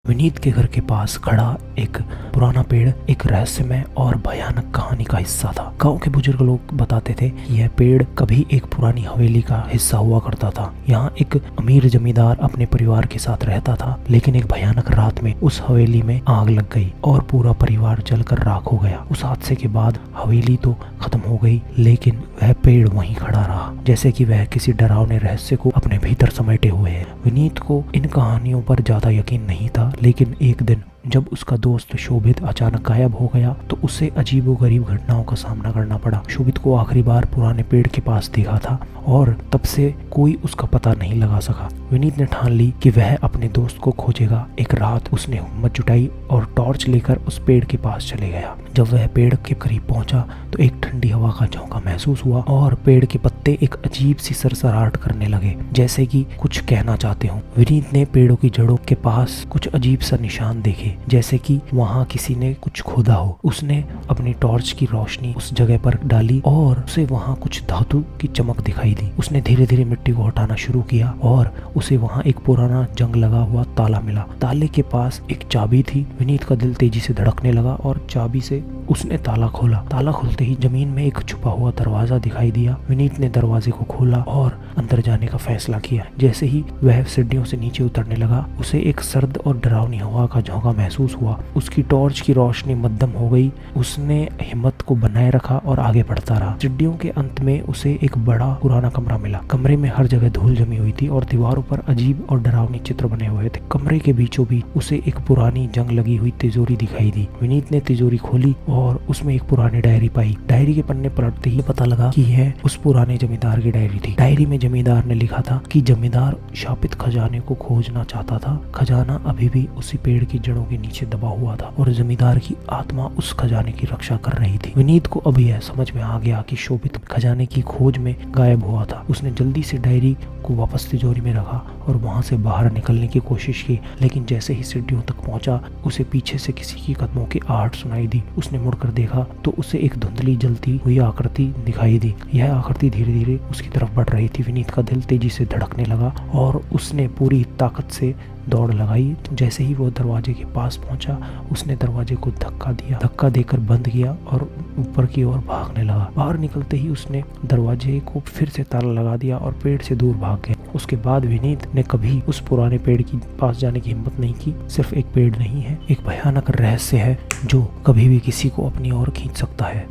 विनीत के घर के पास खड़ा एक पुराना पेड़ एक रहस्यमय और भयानक कहानी का हिस्सा था। गांव के बुजुर्ग लोग बताते थे कि यह पेड़ कभी एक पुरानी हवेली का हिस्सा हुआ करता था। यहाँ एक अमीर जमींदार अपने परिवार के साथ रहता था, लेकिन एक भयानक रात में उस हवेली में आग लग गई और पूरा परिवार जलकर राख हो गया। उस हादसे के बाद हवेली तो खत्म हो गई, लेकिन वह पेड़ वहीं खड़ा रहा, जैसे कि वह किसी डरावने रहस्य को अपने भीतर समेटे हुए है। विनीत को इन कहानियों पर ज्यादा यकीन नहीं था, लेकिन एक दिन जब उसका दोस्त शोभित अचानक गायब हो गया तो उसे अजीबोगरीब घटनाओं का सामना करना पड़ा। शोभित को आखिरी बार पुराने पेड़ के पास देखा था और तब से कोई उसका पता नहीं लगा सका। विनीत ने ठान ली कि वह अपने दोस्त को खोजेगा। एक रात उसने हिम्मत जुटाई और टॉर्च लेकर उस पेड़ के पास चले गया। जब वह पेड़ के करीब पहुंचा तो एक ठंडी हवा का झोंका महसूस हुआ और पेड़ के पत्ते एक अजीब सी सरसराहट करने लगे, जैसे कि कुछ कहना चाहते हों। विनीत ने पेड़ों की जड़ों के पास कुछ अजीब सा निशान देखे, जैसे कि वहां किसी ने कुछ खोदा हो। उसने अपनी टॉर्च की रोशनी उस जगह पर डाली और उसे वहां कुछ धातु की चमक दिखाई दी। उसने धीरे धीरे मिट्टी को हटाना शुरू किया और उसे वहां एक पुराना जंग लगा हुआ ताला मिला। ताले के पास एक चाबी थी। विनीत का दिल तेजी से धड़कने लगा और चाबी से उसने ताला खोला। ताला खोलते ही जमीन में एक छुपा हुआ दरवाजा दिखाई दिया। विनीत ने दरवाजे को खोला और अंदर जाने का फैसला किया। जैसे ही वह सीढ़ियों से नीचे उतरने लगा, उसे एक सर्द और डरावनी हवा का झोंका महसूस हुआ। उसकी टॉर्च की रोशनी मध्यम हो गई। उसने हिम्मत को बनाए रखा और आगे बढ़ता रहा। सीढ़ियों के अंत में उसे एक बड़ा पुराना कमरा मिला। कमरे में हर जगह धूल जमी हुई थी और दीवारों पर अजीब और डरावनी चित्र बने हुए थे। कमरे के बीचों बीच उसे एक पुरानी जंग लगी हुई तिजोरी दिखाई दी। विनीत ने तिजोरी खोली और उसमें एक पुरानी डायरी पाई। डायरी के पन्ने पलटते ही पता लगा कि यह उस पुराने जमींदार की डायरी थी। डायरी में जमींदार ने लिखा था कि जमींदार शापित खजाने को खोजना चाहता था। खजाना अभी भी उसी पेड़ की जड़ों के नीचे दबा हुआ था और जमींदार की आत्मा उस खजाने की रक्षा कर रही थी। विनीत को अब यह समझ में आ गया कि शोभित खजाने की खोज में गायब हुआ था। उसने जल्दी से डायरी को वापस तिजोरी में रखा और वहां से बाहर निकलने की कोशिश की, लेकिन जैसे ही सीढ़ियों तक पहुंचा उसे पीछे से किसी की कदमों की आहट सुनाई दी। उसने मुड़कर देखा तो उसे एक धुंधली जलती हुई आकृति दिखाई दी। यह आकृति धीरे धीरे उसकी तरफ बढ़ रही थी। विनीत का दिल तेजी से धड़कने लगा और उसने पूरी ताकत से दौड़ लगाई। जैसे ही वो दरवाजे के पास पहुंचा, उसने दरवाजे को धक्का देकर बंद किया और ऊपर की ओर भागने लगा। बाहर निकलते ही उसने दरवाजे को फिर से ताला लगा दिया और पेड़ से दूर भाग गया। उसके बाद विनीत ने कभी उस पुराने पेड़ के पास जाने की हिम्मत नहीं की। सिर्फ एक पेड़ नहीं है, एक भयानक रहस्य है जो कभी भी किसी को अपनी ओर खींच सकता है।